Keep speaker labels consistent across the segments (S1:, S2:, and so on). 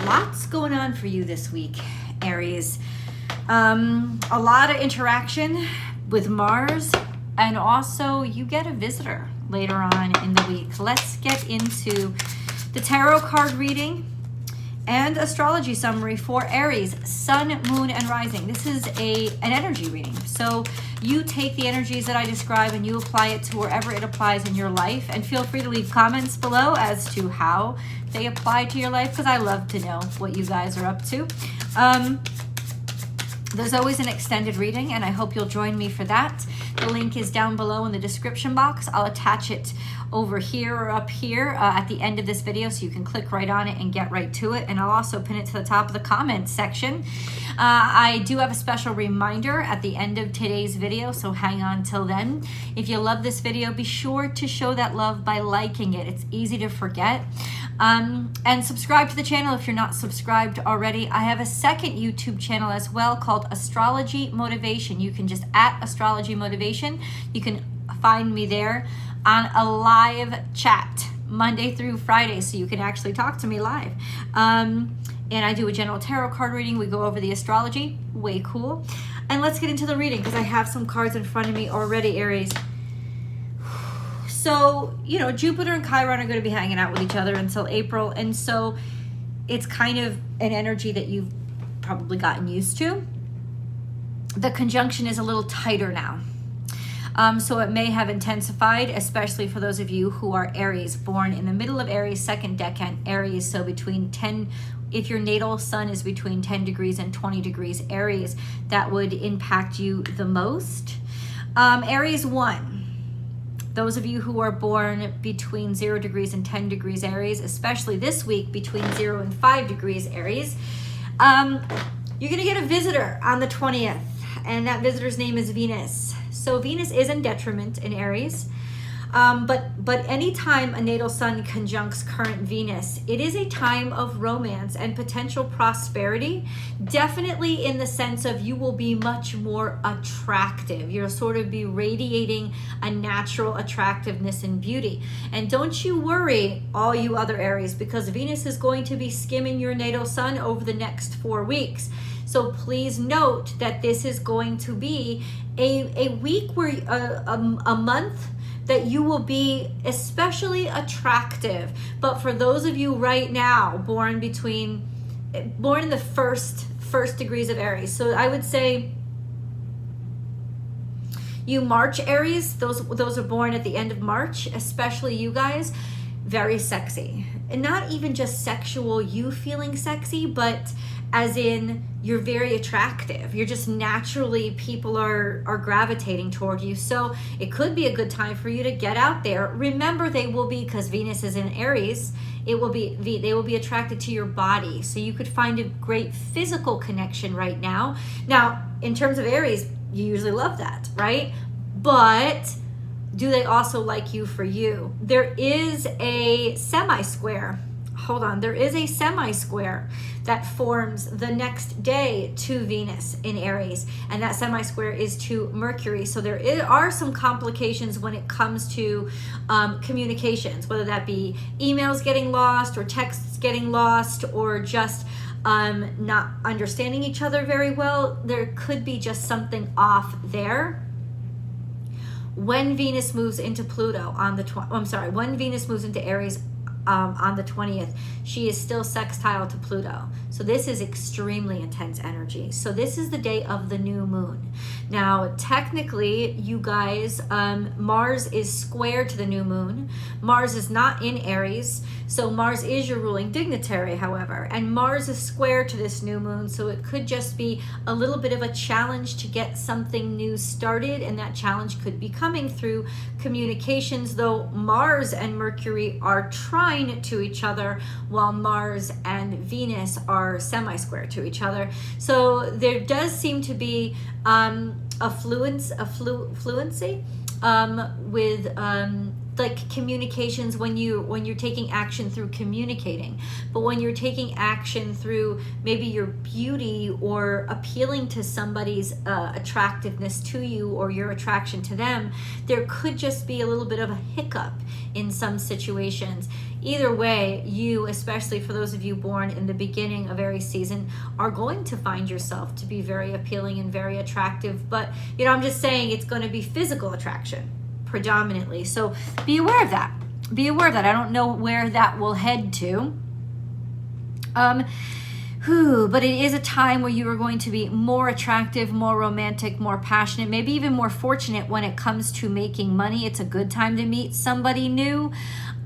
S1: lots going on for you this week, Aries. A lot of interaction with Mars, and also you get a visitor later on in the week. Let's get into the tarot card reading and astrology summary for Aries, Sun, Moon, and Rising. This is an energy reading. So you take the energies that I describe and you apply it to wherever it applies in your life. And feel free to leave comments below as to how they apply to your life, because I love to know what you guys are up to. There's always an extended reading, and I hope you'll join me for that. The link is down below in the description box. I'll attach it over here or up here at the end of this video, so you can click right on it and get right to it. And I'll also pin it to the top of the comments section. I do have a special reminder at the end of today's video, so hang on till then. If you love this video, be sure to show that love by liking it. It's easy to forget. And subscribe to the channel if you're not subscribed already. I have a second YouTube channel as well called Astrology Motivation. You can just @Astrology Motivation. You can find me there on a live chat Monday through Friday, so you can actually talk to me live. And I do a general tarot card reading. We go over the astrology. Way cool. And let's get into the reading, because I have some cards in front of me already, Aries. So, you know, Jupiter and Chiron are going to be hanging out with each other until April. And so it's kind of an energy that you've probably gotten used to. The conjunction is a little tighter now. So it may have intensified, especially for those of you who are Aries, born in the middle of Aries, second decan Aries. So between 10, if your natal sun is between 10 degrees and 20 degrees Aries, that would impact you the most. Aries 1. Those of you who are born between 0 degrees and 10 degrees Aries, especially this week between 0 and 5 degrees Aries, you're going to get a visitor on the 20th, and that visitor's name is Venus. So Venus is in detriment in Aries, but anytime a natal sun conjuncts current Venus, it is a time of romance and potential prosperity, definitely in the sense of you will be much more attractive. You'll sort of be radiating a natural attractiveness and beauty. And don't you worry, all you other Aries, because Venus is going to be skimming your natal sun over the next 4 weeks. So please note that this is going to be a week where a month that you will be especially attractive. But for those of you right now born in the first degrees of Aries, so I would say you March Aries, those are born at the end of March, especially you guys, very sexy. And not even just sexual, you feeling sexy, but as in you're very attractive. You're just naturally, people are gravitating toward you. So it could be a good time for you to get out there. Remember, they will be, because Venus is in Aries, they will be attracted to your body. So you could find a great physical connection right now. Now, in terms of Aries, you usually love that, right? But do they also like you for you? There is a semi-square. Hold on, there is a semi-square that forms the next day to Venus in Aries, and that semi-square is to Mercury. So there are some complications when it comes to communications, whether that be emails getting lost or texts getting lost, or just not understanding each other very well. There could be just something off there. When Venus moves into Pluto on the when Venus moves into Aries on the 20th, she is still sextile to Pluto. So this is extremely intense energy. So this is the day of the new moon. Now, technically, you guys, Mars is square to the new moon. Mars is not in Aries, so Mars is your ruling dignitary, however, and Mars is square to this new moon, so it could just be a little bit of a challenge to get something new started, and that challenge could be coming through communications, though Mars and Mercury are trine to each other, while Mars and Venus are semi-square to each other. So there does seem to be a fluency with like communications when you're taking action through communicating. But when you're taking action through maybe your beauty or appealing to somebody's attractiveness to you or your attraction to them, there could just be a little bit of a hiccup in some situations. either way, you, especially for those of you born in the beginning of Aries season, are going to find yourself to be very appealing and very attractive. But, you know, I'm just saying it's going to be physical attraction predominantly. So be aware of that. Be aware of that. I don't know where that will head to. But it is a time where you are going to be more attractive, more romantic, more passionate, maybe even more fortunate when it comes to making money. It's a good time to meet somebody new.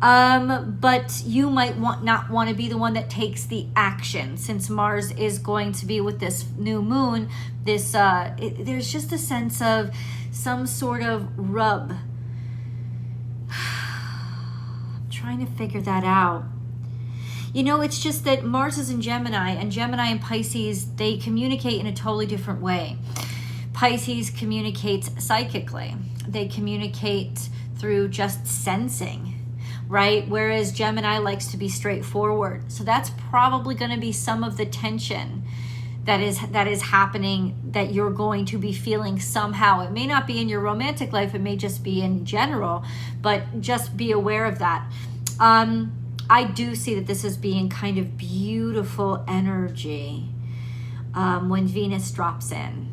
S1: But you might not want to be the one that takes the action, since Mars is going to be with this new moon. There's just a sense of some sort of rub. I'm trying to figure that out. You know, it's just that Mars is in Gemini, and Gemini and Pisces, they communicate in a totally different way. Pisces communicates psychically. They communicate through just sensing, right? Whereas Gemini likes to be straightforward. So that's probably going to be some of the tension that is happening, that you're going to be feeling somehow. It may not be in your romantic life, it may just be in general, but just be aware of that. I do see that this is being kind of beautiful energy when Venus drops in.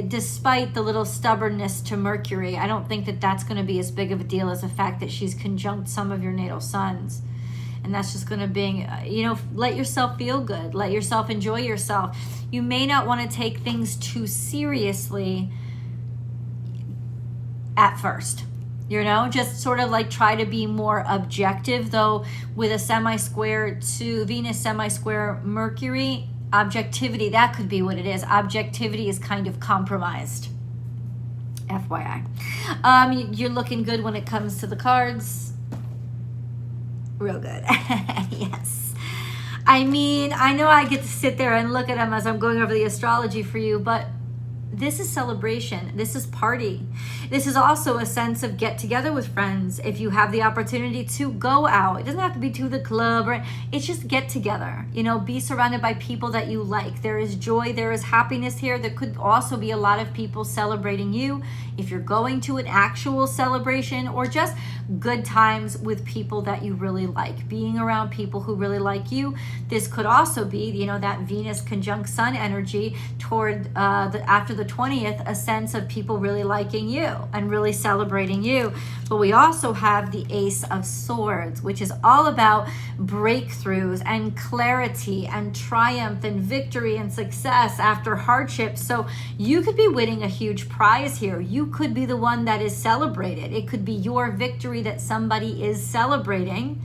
S1: Despite the little stubbornness to Mercury, I don't think that that's going to be as big of a deal as the fact that she's conjunct some of your natal suns. And that's just going to be, you know, let yourself feel good. Let yourself enjoy yourself. You may not want to take things too seriously at first. You know, just sort of like try to be more objective, though with a semi-square to Venus, semi-square Mercury, objectivity, that could be what it is. Objectivity is kind of compromised. FYI. You're looking good when it comes to the cards. Real good. Yes. I mean, I know I get to sit there and look at them as I'm going over the astrology for you, but this is celebration. This is party. This is also a sense of get together with friends. If you have the opportunity to go out, it doesn't have to be to the club, right? It's just get together, you know, be surrounded by people that you like. There is joy, there is happiness here. There could also be a lot of people celebrating you. If you're going to an actual celebration, or just good times with people that you really like, being around people who really like you. This could also be, you know, that Venus conjunct Sun energy toward after the 20th, a sense of people really liking you and really celebrating you. But we also have the Ace of Swords, which is all about breakthroughs and clarity and triumph and victory and success after hardship. So you could be winning a huge prize here. You could be the one that is celebrated. It could be your victory that somebody is celebrating,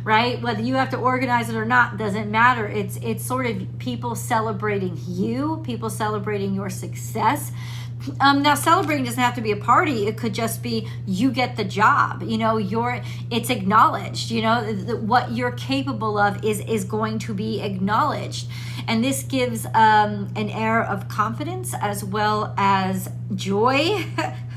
S1: right? Whether you have to organize it or not doesn't matter. It's sort of people celebrating you, people celebrating your success. Now, celebrating doesn't have to be a party. It could just be you get the job. You know, it's acknowledged. You know, what you're capable of is going to be acknowledged. And this gives an air of confidence as well as joy.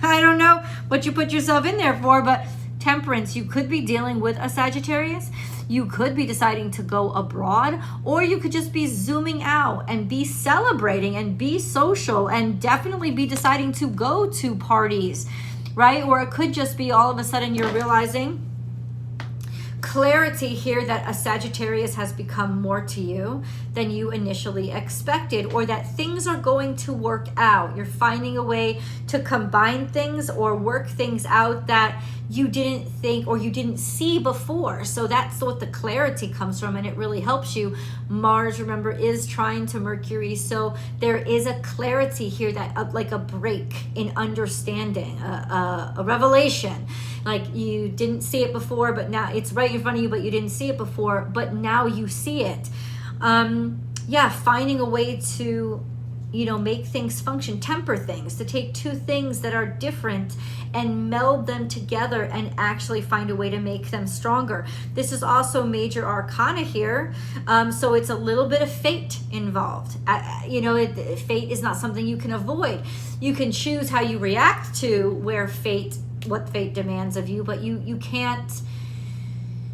S1: I don't know what you put yourself in there for, but Temperance, you could be dealing with a Sagittarius. You could be deciding to go abroad, or you could just be zooming out and be celebrating and be social and definitely be deciding to go to parties, right? Or it could just be all of a sudden you're realizing clarity here that a Sagittarius has become more to you than you initially expected, or that things are going to work out. You're finding a way to combine things or work things out that you didn't think or you didn't see before. So that's what the clarity comes from, and it really helps you. Mars, remember, is trying to Mercury, so there is a clarity here, that like a break in understanding, a revelation. Like you didn't see it before, but now it's right in front of you, but you didn't see it before, but now you see it. Yeah, finding a way to, you know, make things function, temper things, to take two things that are different and meld them together and actually find a way to make them stronger. This is also major arcana here, so it's a little bit of fate involved. You know, fate is not something you can avoid. You can choose how you react to what fate demands of you, but you can't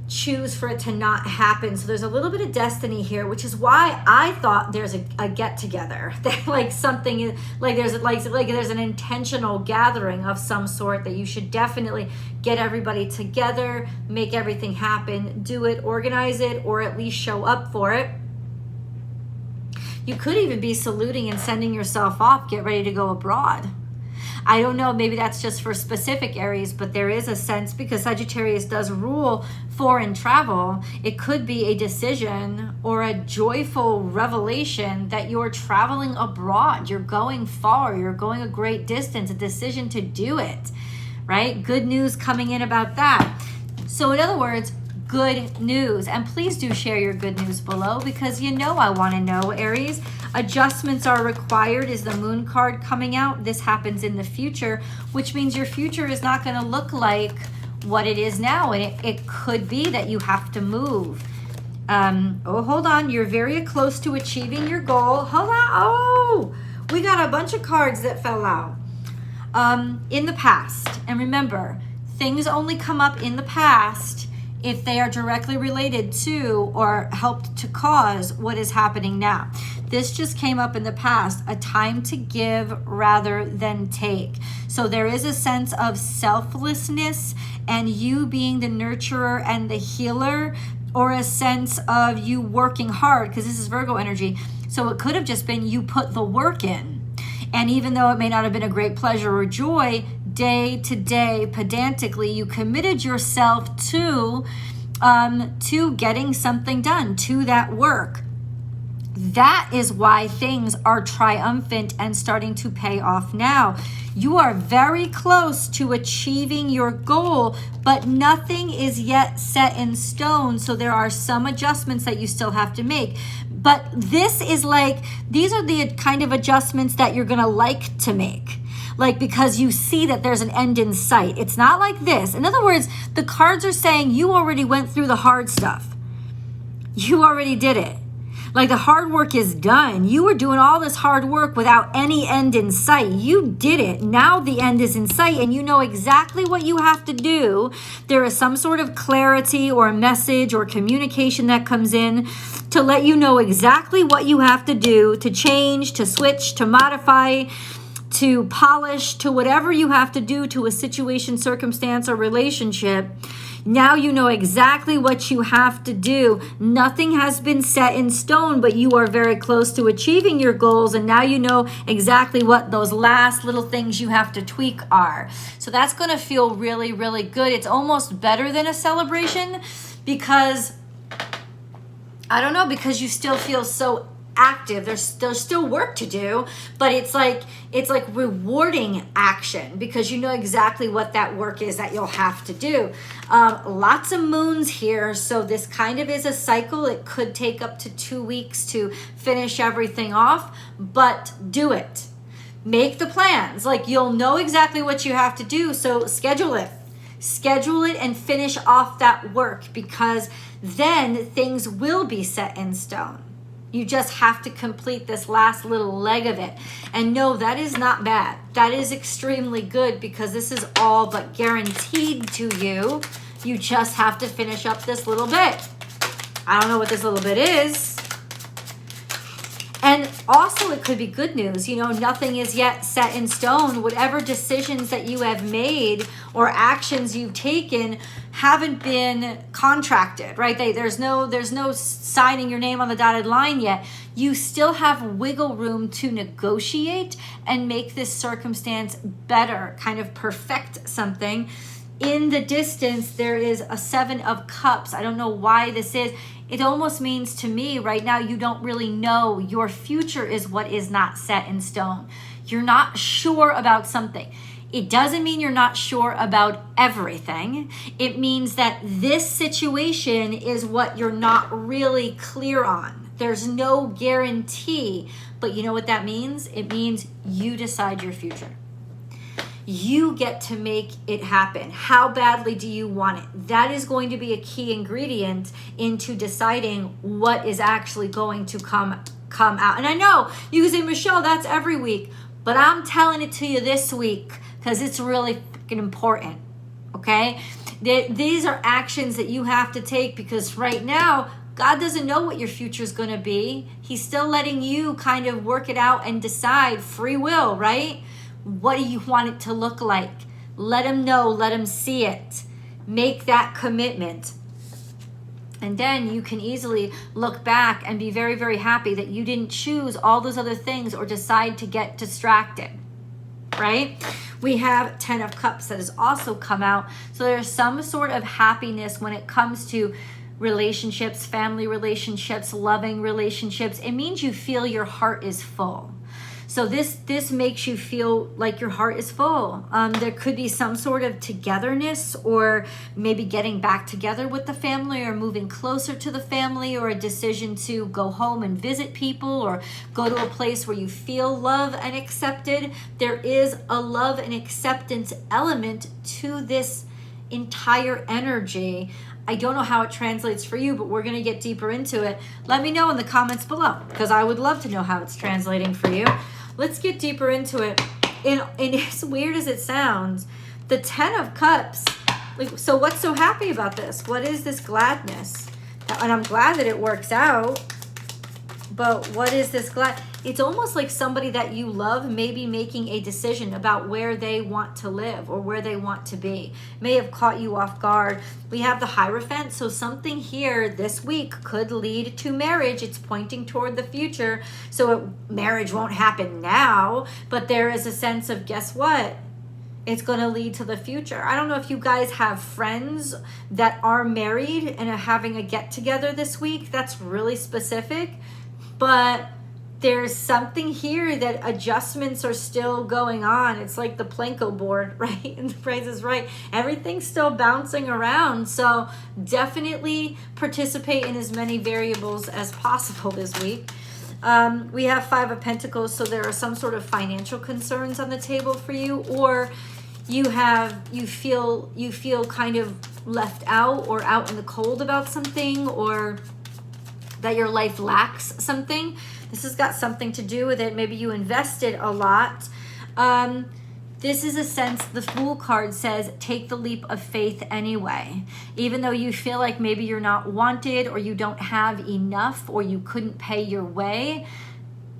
S1: choose for it to not happen. So there's a little bit of destiny here, which is why I thought there's a get together, that like something like there's an intentional gathering of some sort, that you should definitely get everybody together, make everything happen, do it, organize it, or at least show up for it. You could even be saluting and sending yourself off, get ready to go abroad. I don't know, maybe that's just for specific Aries, but there is a sense, because Sagittarius does rule foreign travel, it could be a decision or a joyful revelation that you're traveling abroad. You're going far, you're going a great distance, a decision to do it, right? Good news coming in about that. So in other words, good news. And please do share your good news below, because you know I want to know, Aries. Adjustments are required is the moon card coming out. This happens in the future, which means your future is not going to look like what it is now. And it could be that you have to move. Oh, hold on. You're very close to achieving your goal. Hold on. Oh, we got a bunch of cards that fell out in the past. And remember, things only come up in the past if they are directly related to or helped to cause what is happening now. This just came up in the past, a time to give rather than take. So there is a sense of selflessness and you being the nurturer and the healer, or a sense of you working hard, because this is Virgo energy. So it could have just been you put the work in. And even though it may not have been a great pleasure or joy, day to day, pedantically, you committed yourself to getting something done, to that work. That is why things are triumphant and starting to pay off now. You are very close to achieving your goal, but nothing is yet set in stone. So there are some adjustments that you still have to make. But this is like, these are the kind of adjustments that you're going to like to make. Like, because you see that there's an end in sight. It's not like this. In other words, the cards are saying you already went through the hard stuff. You already did it. Like, the hard work is done. You were doing all this hard work without any end in sight. You did it. Now the end is in sight and you know exactly what you have to do. There is some sort of clarity or message or communication that comes in to let you know exactly what you have to do, to change, to switch, to modify, to polish, to whatever you have to do to a situation, circumstance, or relationship. Now you know exactly what you have to do. Nothing has been set in stone, but you are very close to achieving your goals. And now you know exactly what those last little things you have to tweak are. So that's going to feel really, really good. It's almost better than a celebration because, I don't know, because you still feel so active. There's still work to do, but it's like rewarding action because you know exactly what that work is that you'll have to do. Lots of moons here, so this kind of is a cycle. It could take up to 2 weeks to finish everything off, but do it. Make the plans. Like, you'll know exactly what you have to do, so schedule it and finish off that work, because then things will be set in stone. You just have to complete this last little leg of it. And no, that is not bad. That is extremely good, because this is all but guaranteed to you. You just have to finish up this little bit. I don't know what this little bit is. And also it could be good news. You know, nothing is yet set in stone. Whatever decisions that you have made or actions you've taken haven't been contracted, right? There's no signing your name on the dotted line yet. You still have wiggle room to negotiate and make this circumstance better, kind of perfect something. In the distance, there is a 7 of Cups. I don't know why this is. It almost means to me right now, you don't really know. Your future is what is not set in stone. You're not sure about something. It doesn't mean you're not sure about everything. It means that this situation is what you're not really clear on. There's no guarantee, but you know what that means? It means you decide your future. You get to make it happen. How badly do you want it? That is going to be a key ingredient into deciding what is actually going to come out. And I know you can say, Michelle, that's every week, but I'm telling it to you this week because it's really freaking important. okay? These are actions that you have to take, because right now, God doesn't know what your future is going to be. He's still letting you kind of work it out and decide, free will, right? What do you want it to look like? Let him know, let him see it. Make that commitment. And then you can easily look back and be very, very happy that you didn't choose all those other things or decide to get distracted, right? We have 10 of Cups that has also come out. So there's some sort of happiness when it comes to relationships, family relationships, loving relationships. It means you feel your heart is full. So this makes you feel like your heart is full. There could be some sort of togetherness, or maybe getting back together with the family, or moving closer to the family, or a decision to go home and visit people, or go to a place where you feel love and accepted. There is a love and acceptance element to this entire energy. I don't know how it translates for you, but we're going to get deeper into it. Let me know in the comments below, because I would love to know how it's translating for you. Let's get deeper into it. And as weird as it sounds, the 10 of Cups, like, so what's so happy about this? What is this gladness? And I'm glad that it works out, but what is this glad? It's almost like somebody that you love may be making a decision about where they want to live or where they want to be. May have caught you off guard. We have the Hierophant, so something here this week could lead to marriage. It's pointing toward the future, so marriage won't happen now, but there is a sense of, guess what? It's going to lead to the future. I don't know if you guys have friends that are married and are having a get-together this week. That's really specific, but there's something here that adjustments are still going on. It's like the Planko board, right? And the Price is Right. Everything's still bouncing around. So definitely participate in as many variables as possible this week. We have 5 of Pentacles, so there are some sort of financial concerns on the table for you, or you feel kind of left out or out in the cold about something, or that your life lacks something. This has got something to do with it. Maybe you invested a lot. This is a sense, the Fool card says, take the leap of faith anyway. Even though you feel like maybe you're not wanted, or you don't have enough, or you couldn't pay your way,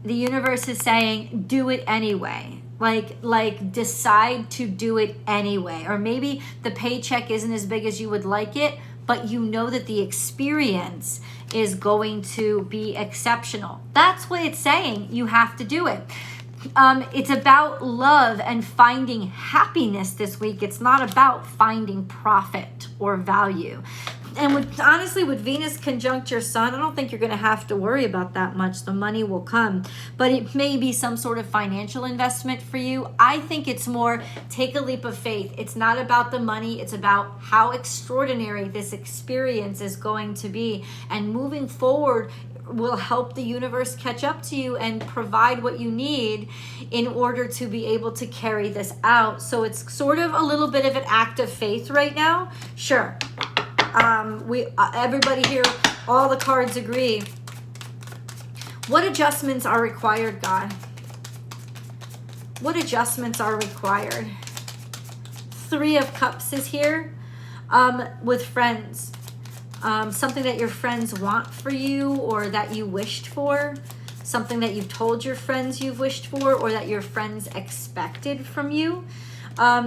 S1: the universe is saying, do it anyway. Like decide to do it anyway. Or maybe the paycheck isn't as big as you would like it, but you know that the experience is going to be exceptional. That's what it's saying. You have to do it. It's about love and finding happiness this week. It's not about finding profit or value. And honestly, with Venus conjunct your Sun, I don't think you're going to have to worry about that much. The money will come, but it may be some sort of financial investment for you. I think it's more take a leap of faith. It's not about the money. It's about how extraordinary this experience is going to be. And moving forward will help the universe catch up to you and provide what you need in order to be able to carry this out. So it's sort of a little bit of an act of faith right now. Sure. Everybody here, all the cards agree. What adjustments are required, God? What adjustments are required? 3 of Cups is here. With friends. Something that your friends want for you, or that you wished for. Something that you've told your friends you've wished for, or that your friends expected from you.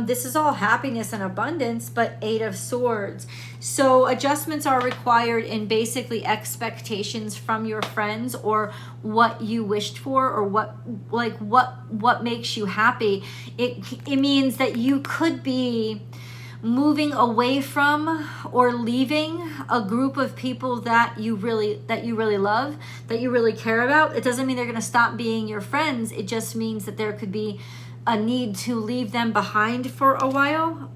S1: This is all happiness and abundance, but 8 of Swords. So adjustments are required in basically expectations from your friends, or what you wished for, or what makes you happy. It means that you could be moving away from or leaving a group of people that you really love, that you really care about. It doesn't mean they're going to stop being your friends. It just means that there could be a need to leave them behind for a while.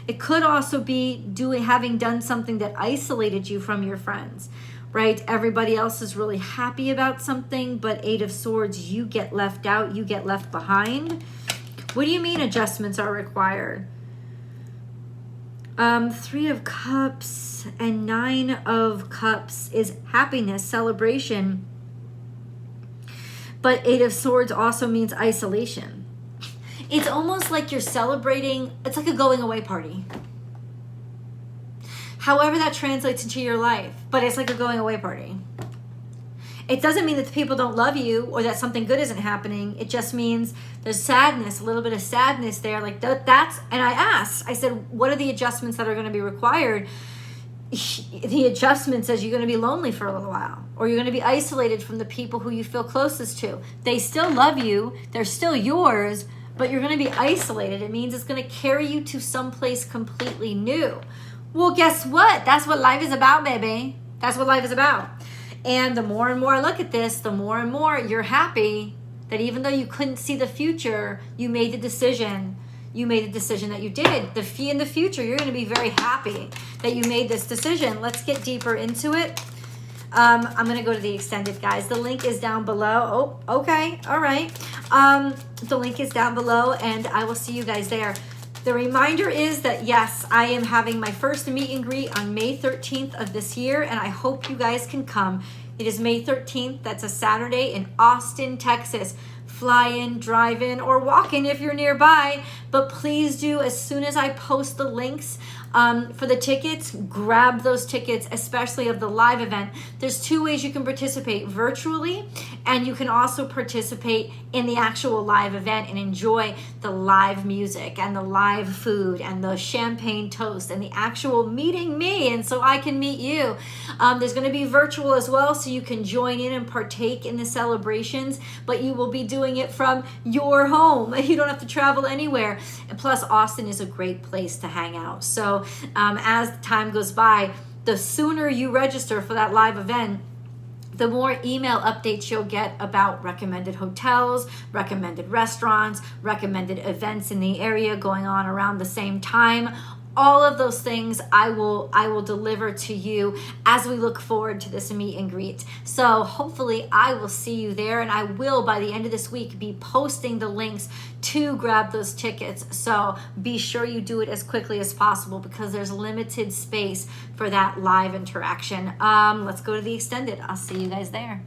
S1: It could also be having done something that isolated you from your friends, right? Everybody else is really happy about something, but 8 of Swords, you get left out, you get left behind. What do you mean adjustments are required? 3 of Cups and 9 of Cups is happiness, celebration. But 8 of Swords also means isolation. It's almost like you're celebrating. It's like a going away party. However that translates into your life. But it's like a going away party. It doesn't mean that the people don't love you or that something good isn't happening. It just means there's sadness, a little bit of sadness there. Like that's, and I said, what are the adjustments that are going to be required? The adjustment says you're going to be lonely for a little while, or you're going to be isolated from the people who you feel closest to. They still love you. They're still yours, but you're going to be isolated. It means it's going to carry you to someplace completely new. Well, guess what? That's what life is about, baby. That's what life is about. And the more and more I look at this, the more and more you're happy that even though you couldn't see the future, you made the decision. You made the decision that you did. In the future, you're going to be very happy that you made this decision. Let's get deeper into it. I'm going to go to the extended, guys. The link is down below. Oh, okay. All right. The link is down below, and I will see you guys there. The reminder is that, yes, I am having my first meet and greet on May 13th of this year, and I hope you guys can come. It is May 13th. That's a Saturday in Austin, Texas. Fly in, drive in, or walk in if you're nearby. But please do, as soon as I post the links for the tickets, grab those tickets, especially of the live event. There's two ways you can participate: virtually, and you can also participate in the actual live event and enjoy the live music and the live food and the champagne toast and the actual meeting me, and so I can meet you. There's going to be virtual as well, so you can join in and partake in the celebrations, but you will be doing it from your home. You don't have to travel anywhere. And plus, Austin is a great place to hang out. So as time goes by, the sooner you register for that live event, the more email updates you'll get about recommended hotels, recommended restaurants, recommended events in the area going on around the same time. All of those things I will deliver to you as we look forward to this meet and greet. So hopefully I will see you there, and I will, by the end of this week, be posting the links to grab those tickets. So be sure you do it as quickly as possible because there's limited space for that live interaction. Let's go to the extended. I'll see you guys there.